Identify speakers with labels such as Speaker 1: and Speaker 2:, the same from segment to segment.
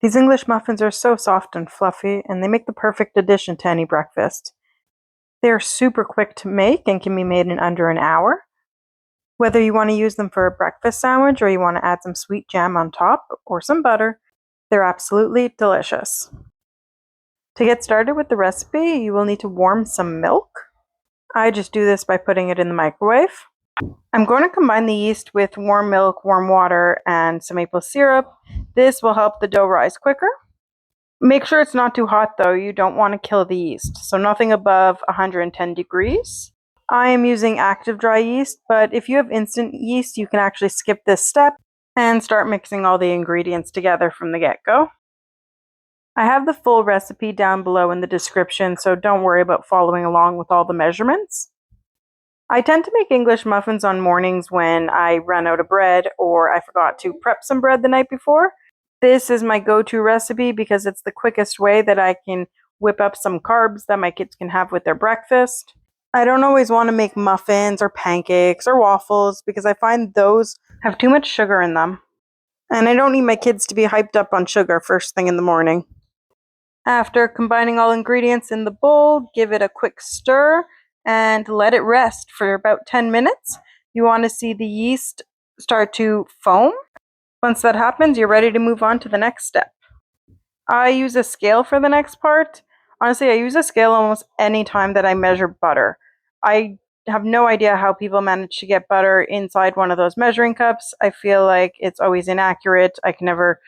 Speaker 1: These English muffins are so soft and fluffy, and they make the perfect addition to any breakfast. They are super quick to make and can be made in under an hour. Whether you want to use them for a breakfast sandwich or you want to add some sweet jam on top or some butter, they're absolutely delicious. To get started with the recipe, you will need to warm some milk. I just do this by putting it in the microwave. I'm going to combine the yeast with warm milk, warm water, and some maple syrup. This will help the dough rise quicker. Make sure it's not too hot though, you don't want to kill the yeast, so nothing above 110 degrees. I am using active dry yeast, but if you have instant yeast, you can actually skip this step and start mixing all the ingredients together from the get-go. I have the full recipe down below in the description, so don't worry about following along with all the measurements. I tend to make English muffins on mornings when I run out of bread or I forgot to prep some bread the night before. This is my go-to recipe because it's the quickest way that I can whip up some carbs that my kids can have with their breakfast. I don't always want to make muffins or pancakes or waffles because I find those have too much sugar in them. And I don't need my kids to be hyped up on sugar first thing in the morning. After combining all ingredients in the bowl, give it a quick stir and let it rest for about 10 minutes. You want to see the yeast start to foam. Once that happens, you're ready to move on to the next step. I use a scale for the next part. Honestly, I use a scale almost any time that I measure butter. I have no idea how people manage to get butter inside one of those measuring cups. I feel like it's always inaccurate. I can never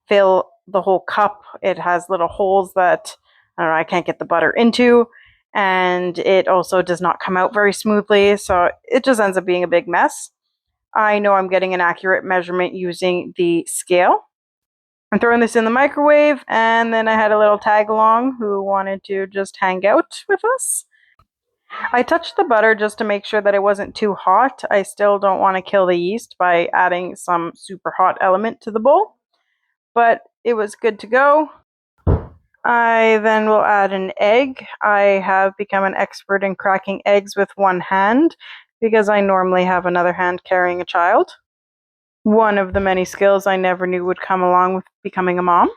Speaker 1: fill the whole cup. It has little holes that I can't get the butter into. And it also does not come out very smoothly, so it just ends up being a big mess. I know I'm getting an accurate measurement using the scale. I'm throwing this in the microwave, and then I had a little tag along who wanted to just hang out with us. I touched the butter just to make sure that it wasn't too hot. I still don't want to kill the yeast by adding some super hot element to the bowl, but it was good to go. I then will add an egg. I have become an expert in cracking eggs with one hand because I normally have another hand carrying a child. One of the many skills I never knew would come along with becoming a mom.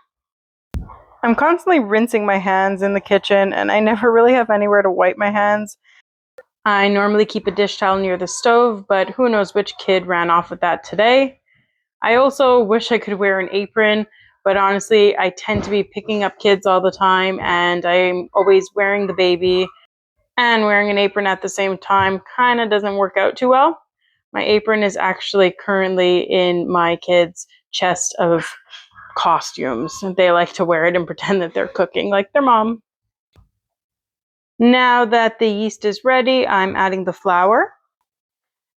Speaker 1: I'm constantly rinsing my hands in the kitchen and I never really have anywhere to wipe my hands. I normally keep a dish towel near the stove, but who knows which kid ran off with that today. I also wish I could wear an apron. But honestly, I tend to be picking up kids all the time and I'm always wearing the baby, and wearing an apron at the same time kind of doesn't work out too well. My apron is actually currently in my kids' chest of costumes. They like to wear it and pretend that they're cooking like their mom. Now that the yeast is ready, I'm adding the flour.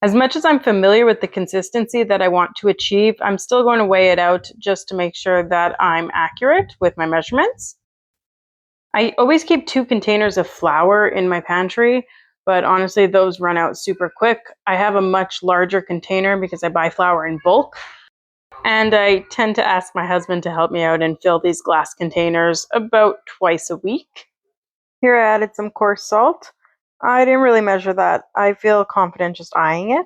Speaker 1: As much as I'm familiar with the consistency that I want to achieve, I'm still going to weigh it out just to make sure that I'm accurate with my measurements. I always keep 2 containers of flour in my pantry, but honestly, those run out super quick. I have a much larger container because I buy flour in bulk, and I tend to ask my husband to help me out and fill these glass containers about twice a week. Here I added some coarse salt. I didn't really measure that. I feel confident just eyeing it.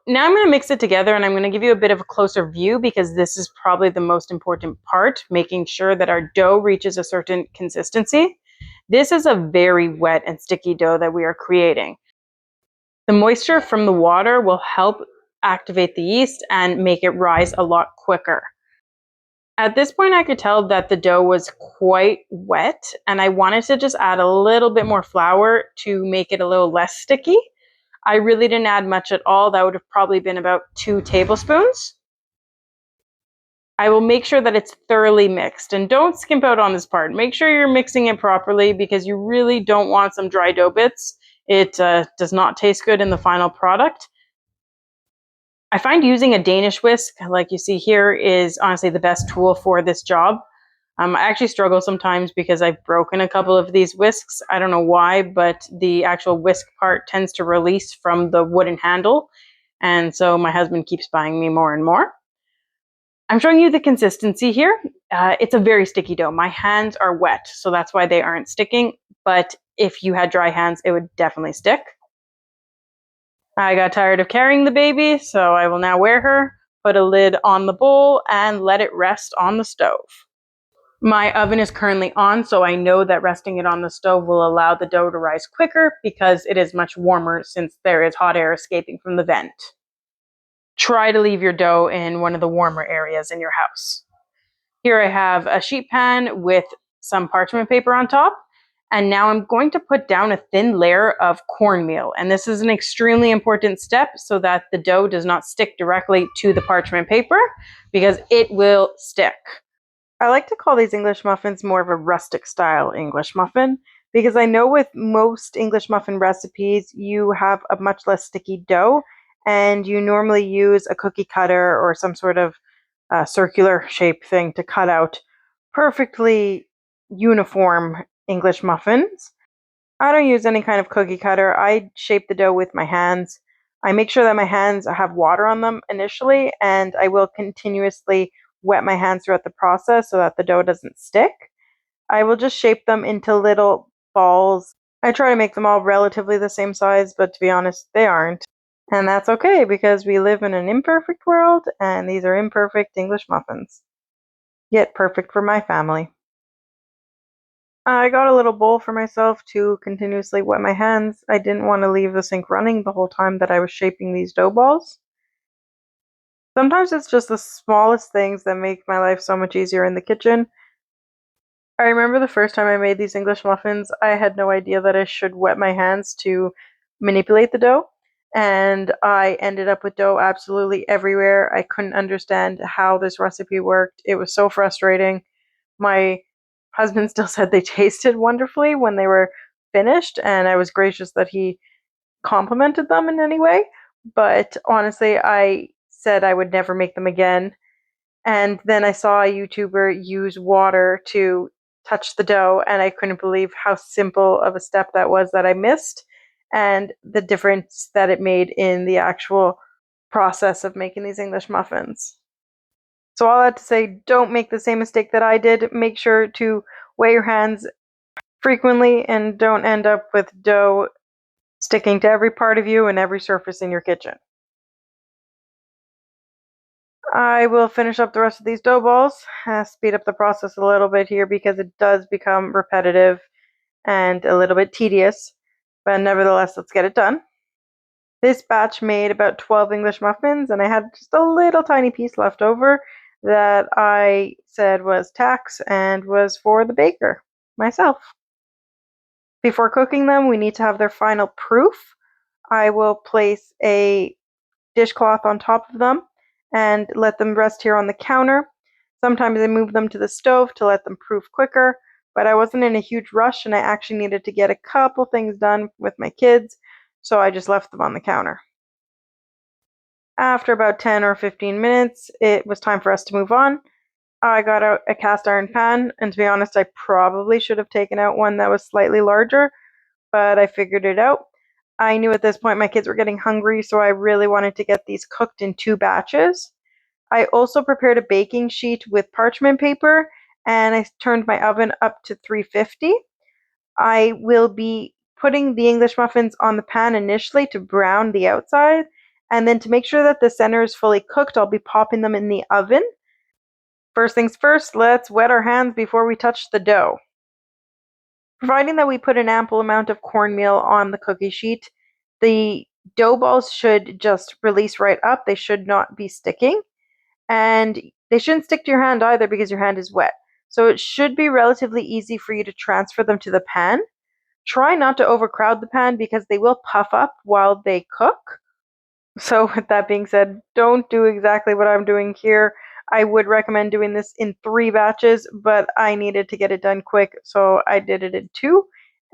Speaker 1: Now I'm going to mix it together and I'm going to give you a bit of a closer view because this is probably the most important part, making sure that our dough reaches a certain consistency. This is a very wet and sticky dough that we are creating. The moisture from the water will help activate the yeast and make it rise a lot quicker. At this point, I could tell that the dough was quite wet and I wanted to just add a little bit more flour to make it a little less sticky. I really didn't add much at all. That would have probably been about 2 tablespoons. I will make sure that it's thoroughly mixed, and don't skimp out on this part. Make sure you're mixing it properly because you really don't want some dry dough bits. It does not taste good in the final product. I find using a Danish whisk, like you see here, is honestly the best tool for this job. I actually struggle sometimes because I've broken a couple of these whisks. I don't know why, but the actual whisk part tends to release from the wooden handle. And so my husband keeps buying me more and more. I'm showing you the consistency here. It's a very sticky dough. My hands are wet, so that's why they aren't sticking. But if you had dry hands, it would definitely stick. I got tired of carrying the baby, so I will now wear her. put a lid on the bowl, and let it rest on the stove. My oven is currently on, so I know that resting it on the stove will allow the dough to rise quicker because it is much warmer since there is hot air escaping from the vent. Try to leave your dough in one of the warmer areas in your house. Here I have a sheet pan with some parchment paper on top, and now I'm going to put down a thin layer of cornmeal, and this is an extremely important step so that the dough does not stick directly to the parchment paper because it will stick. I like to call these English muffins more of a rustic style English muffin because I know with most English muffin recipes you have a much less sticky dough and you normally use a cookie cutter or some sort of circular shape thing to cut out perfectly uniform English muffins. I don't use any kind of cookie cutter. I shape the dough with my hands. I make sure that my hands have water on them initially, and I will continuously wet my hands throughout the process so that the dough doesn't stick. I will just shape them into little balls. I try to make them all relatively the same size, but to be honest, they aren't. And that's okay because we live in an imperfect world, and these are imperfect English muffins. Yet perfect for my family. I got a little bowl for myself to continuously wet my hands. I didn't want to leave the sink running the whole time that I was shaping these dough balls. Sometimes it's just the smallest things that make my life so much easier in the kitchen. I remember the first time I made these English muffins, I had no idea that I should wet my hands to manipulate the dough, and I ended up with dough absolutely everywhere. I couldn't understand how this recipe worked. It was so frustrating. My husband still said they tasted wonderfully when they were finished, and I was gracious that he complimented them in any way. But honestly, I said I would never make them again. And then I saw a YouTuber use water to touch the dough, and I couldn't believe how simple of a step that was that I missed, and the difference that it made in the actual process of making these English muffins. So all that to say, don't make the same mistake that I did. Make sure to weigh your hands frequently and don't end up with dough sticking to every part of you and every surface in your kitchen. I will finish up the rest of these dough balls, speed up the process a little bit here because it does become repetitive and a little bit tedious, but nevertheless, let's get it done. This batch made about 12 English muffins, and I had just a little tiny piece left over that I said was tax and was for the baker, myself. Before cooking them, we need to have their final proof. I will place a dishcloth on top of them and let them rest here on the counter. Sometimes I move them to the stove to let them proof quicker, but I wasn't in a huge rush and I actually needed to get a couple things done with my kids, so I just left them on the counter. After about 10 or 15 minutes, it was time for us to move on. I got out a cast iron pan, and to be honest, I probably should have taken out one that was slightly larger, but I figured it out. I knew at this point my kids were getting hungry, so I really wanted to get these cooked in 2 batches. I also prepared a baking sheet with parchment paper, and I turned my oven up to 350. I will be putting the English muffins on the pan initially to brown the outside, and then to make sure that the center is fully cooked, I'll be popping them in the oven. First things first, let's wet our hands before we touch the dough. Providing that we put an ample amount of cornmeal on the cookie sheet, the dough balls should just release right up. They should not be sticking. And they shouldn't stick to your hand either because your hand is wet. So it should be relatively easy for you to transfer them to the pan. Try not to overcrowd the pan because they will puff up while they cook. So with that being said, don't do exactly what I'm doing here. I would recommend doing this in 3 batches, but I needed to get it done quick, so I did it in 2,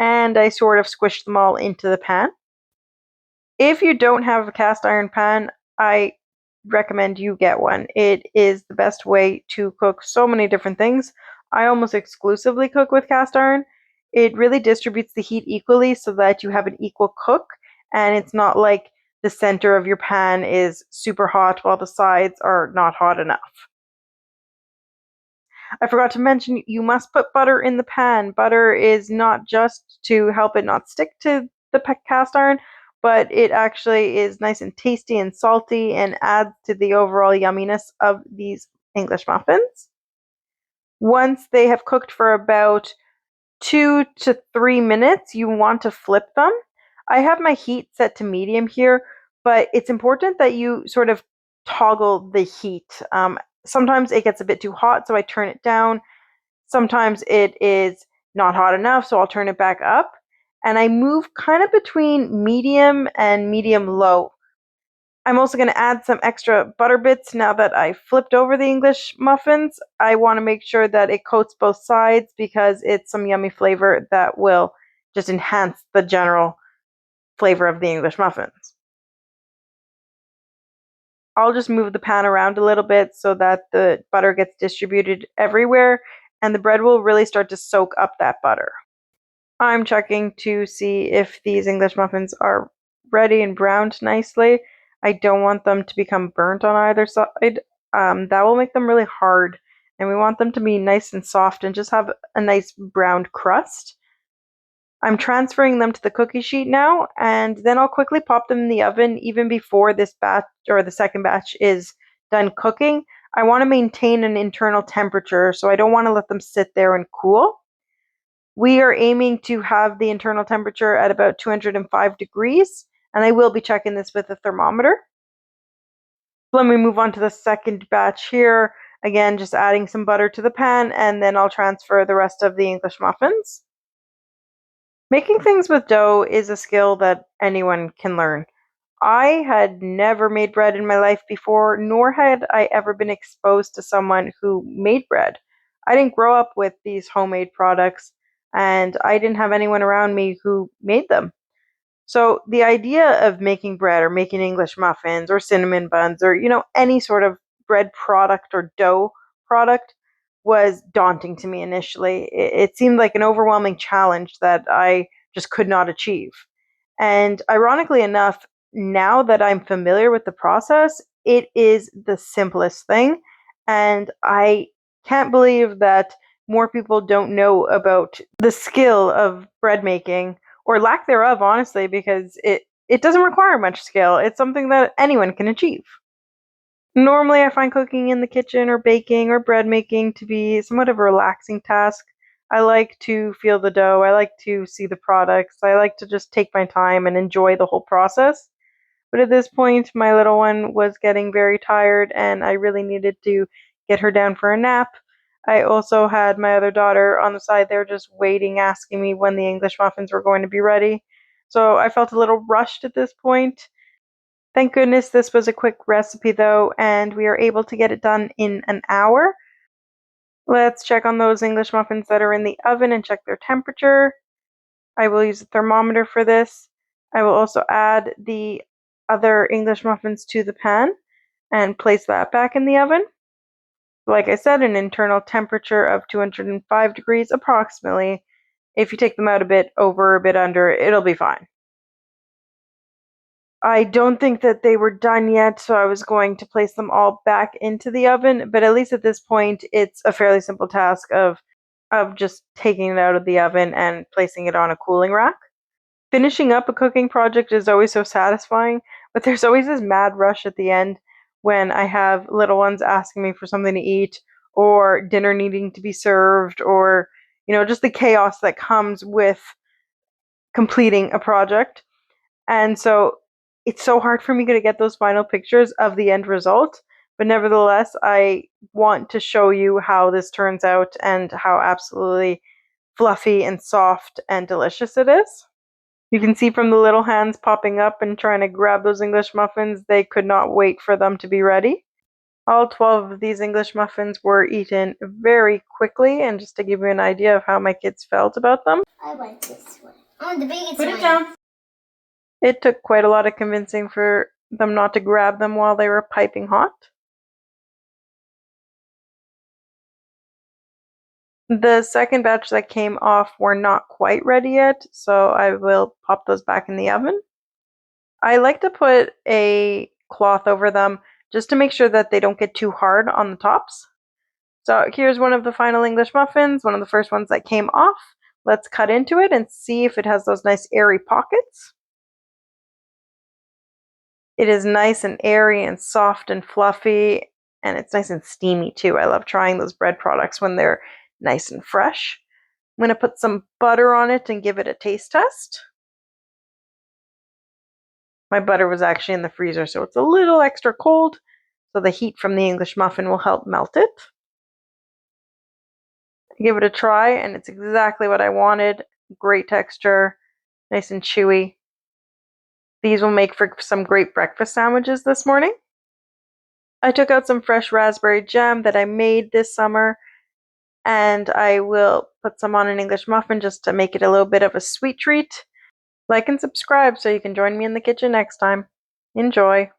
Speaker 1: and I sort of squished them all into the pan. If you don't have a cast iron pan, I recommend you get one. It is the best way to cook so many different things. I almost exclusively cook with cast iron. It really distributes the heat equally so that you have an equal cook, and it's not like the center of your pan is super hot while the sides are not hot enough. I forgot to mention you must put butter in the pan. Butter is not just to help it not stick to the cast iron, but it actually is nice and tasty and salty and adds to the overall yumminess of these English muffins. Once they have cooked for about 2 to 3 minutes, you want to flip them. I have my heat set to medium here, but it's important that you sort of toggle the heat. Sometimes it gets a bit too hot, so I turn it down. Sometimes it is not hot enough, so I'll turn it back up. And I move kind of between medium and medium low. I'm also going to add some extra butter bits now that I flipped over the English muffins. I want to make sure that it coats both sides because it's some yummy flavor that will just enhance the general flavor of the English muffins. I'll just move the pan around a little bit so that the butter gets distributed everywhere and the bread will really start to soak up that butter. I'm checking to see if these English muffins are ready and browned nicely. I don't want them to become burnt on either side. That will make them really hard, and we want them to be nice and soft and just have a nice browned crust. I'm transferring them to the cookie sheet now, and then I'll quickly pop them in the oven even before this batch or the second batch is done cooking. I want to maintain an internal temperature, so I don't want to let them sit there and cool. We are aiming to have the internal temperature at about 205 degrees, and I will be checking this with a thermometer. Let me move on to the second batch here. Again, just adding some butter to the pan, and then I'll transfer the rest of the English muffins. Making things with dough is a skill that anyone can learn. I had never made bread in my life before, nor had I ever been exposed to someone who made bread. I didn't grow up with these homemade products, and I didn't have anyone around me who made them. So the idea of making bread or making English muffins or cinnamon buns or, any sort of bread product or dough product was daunting to me initially. It seemed like an overwhelming challenge that I just could not achieve. And ironically enough, now that I'm familiar with the process, it is the simplest thing. And I can't believe that more people don't know about the skill of bread making or lack thereof, honestly, because it doesn't require much skill. It's something that anyone can achieve. Normally, I find cooking in the kitchen or baking or bread making to be somewhat of a relaxing task. I like to feel the dough. I like to see the products. I like to just take my time and enjoy the whole process. But at this point, my little one was getting very tired and I really needed to get her down for a nap. I also had my other daughter on the side there just waiting, asking me when the English muffins were going to be ready. So I felt a little rushed at this point. Thank goodness this was a quick recipe though, and we are able to get it done in an hour. Let's check on those English muffins that are in the oven and check their temperature. I will use a thermometer for this. I will also add the other English muffins to the pan and place that back in the oven. Like I said, an internal temperature of 205 degrees approximately. If you take them out a bit over, a bit under, it'll be fine. I don't think that they were done yet, so I was going to place them all back into the oven, but at least at this point, it's a fairly simple task of just taking it out of the oven and placing it on a cooling rack. Finishing up a cooking project is always so satisfying, but there's always this mad rush at the end when I have little ones asking me for something to eat or dinner needing to be served or, just the chaos that comes with completing a project. And so it's so hard for me to get those final pictures of the end result. But nevertheless, I want to show you how this turns out and how absolutely fluffy and soft and delicious it is. You can see from the little hands popping up and trying to grab those English muffins, they could not wait for them to be ready. All 12 of these English muffins were eaten very quickly, and just to give you an idea of how my kids felt about them.
Speaker 2: I want this one. I want the biggest
Speaker 1: one.
Speaker 2: Put it down.
Speaker 1: It took quite a lot of convincing for them not to grab them while they were piping hot. The second batch that came off were not quite ready yet, so I will pop those back in the oven. I like to put a cloth over them just to make sure that they don't get too hard on the tops. So here's one of the final English muffins, one of the first ones that came off. Let's cut into it and see if it has those nice airy pockets. It is nice and airy and soft and fluffy, and it's nice and steamy too. I love trying those bread products when they're nice and fresh. I'm going to put some butter on it and give it a taste test. My butter was actually in the freezer, so it's a little extra cold, so the heat from the English muffin will help melt it. Give it a try, and it's exactly what I wanted. Great texture, nice and chewy. These will make for some great breakfast sandwiches this morning. I took out some fresh raspberry jam that I made this summer, and I will put some on an English muffin just to make it a little bit of a sweet treat. Like and subscribe so you can join me in the kitchen next time. Enjoy!